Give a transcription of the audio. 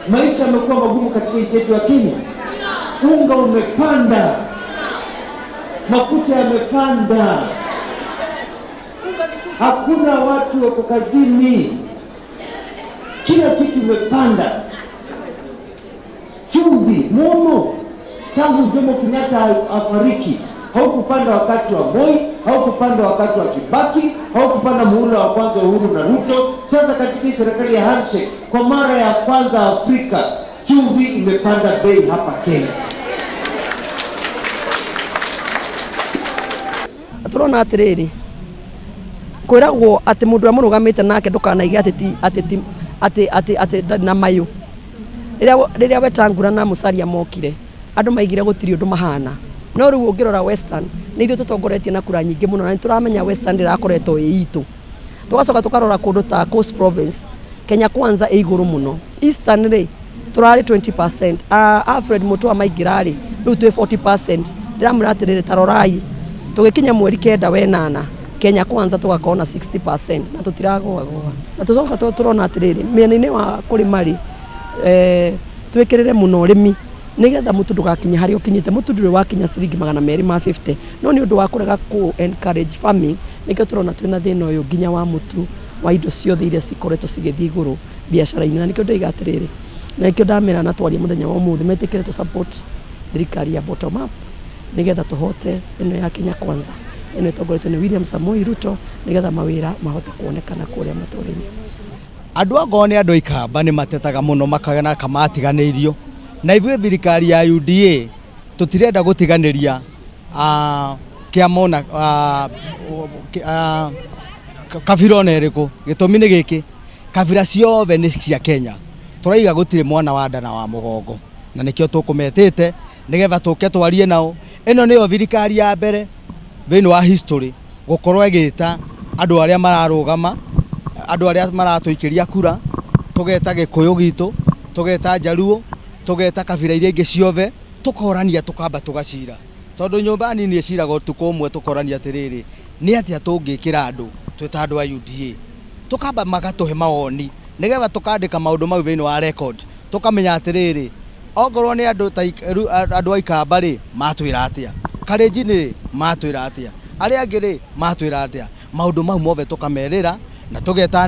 Maisha yamekuwa magumu katika nchi yetu ya Kenya. Unga umepanda, mafuta yamepanda, hakuna watu wako kazini, kila kitu imepanda. Chumvi, mono, tangu Jomo Kenyatta afariki, haukupanda wakati wa Moi, haukupanda wakati wa Kibaki, haukupanda muhula wa kwanza Uhuru na Ruto. Sasa katika serikali ya handshake, kwa mara ya kwanza Afrika, chumvi imepanda bei hapa Kenya. Turona atiriri kwiragwo ati mundu amurugamite nake ndukanaige ati na mayu riria Wetangula na Musalia mokire andu maigire gutiri undu mahana no riu ungirora Western ni ithu tutongoretie na kura nyingi muno na nituramenya Western ndirakoretwo yitu tugacoka tukarora kundu ta Coast Province Kenya Kwanza iguru muno Eastern ri turari 20% Alfred Mutua maigirari riu twi 40% ndiramuratirire tarorai tugikinya mweri kenda wenana Kenya Kwanza tugakona 60% na tutiragoa na tucoka turona atiriri miena-ini wa kurimari twikirire muno rimi nigetha mutu ndugakinya hari ukinyite mutu ndure wakinya ciringi 250 no ni undu wa kurega ku encourage farming nikio turona twina thina uyu nginya wa mutu wa indo ciothe iria cikoretwo cigithii iguru biashara-ini na nikio ndoiga atiriri na nikio ndamera na twaria muthenya wa umuthi metikire tu support thirikari ya bottom up nigetha tuhote ino ya Kenya Kwanza ino itongoretwo ni William Samoei Ruto nigetha mawira mahote kuonekana kuria matũra-ini. Andu agone andu ikamba ni matetaga muno makagana kamatiganeirio na ithuĩ thirikari ya UDA tutirenda gutiganiria kiamona kabira oneriku gitumi ni giki kabira ciothe ni cia Kenya turaiga gutire mwana wa nda na wa mugongo na nikio tukumetete nigetha tuke twarie nao ino niyo thirikari ya mbere thĩinĩ wa history gukorwo igita andu aria mararugama andu aria maratuikiria kura tugeta Gikuyu gitu tugeta Jaluo tugeta kabira iria ingi ciothe tukorania tukamba tugacira tondu nyumba nini iciraga utuku umwe tukorania atiriri ni atia tungikira andu twita andu a UDA tukamba magatuhe mawoni nigetha tukandika maundu mau thĩinĩ wa record tukamenya atiriri ongorwo ni andu a ikamba ri matwira atia Kalenjin ri matwira atia aria angi ri matwira atia maundu mau mothe tukamerira na tugeta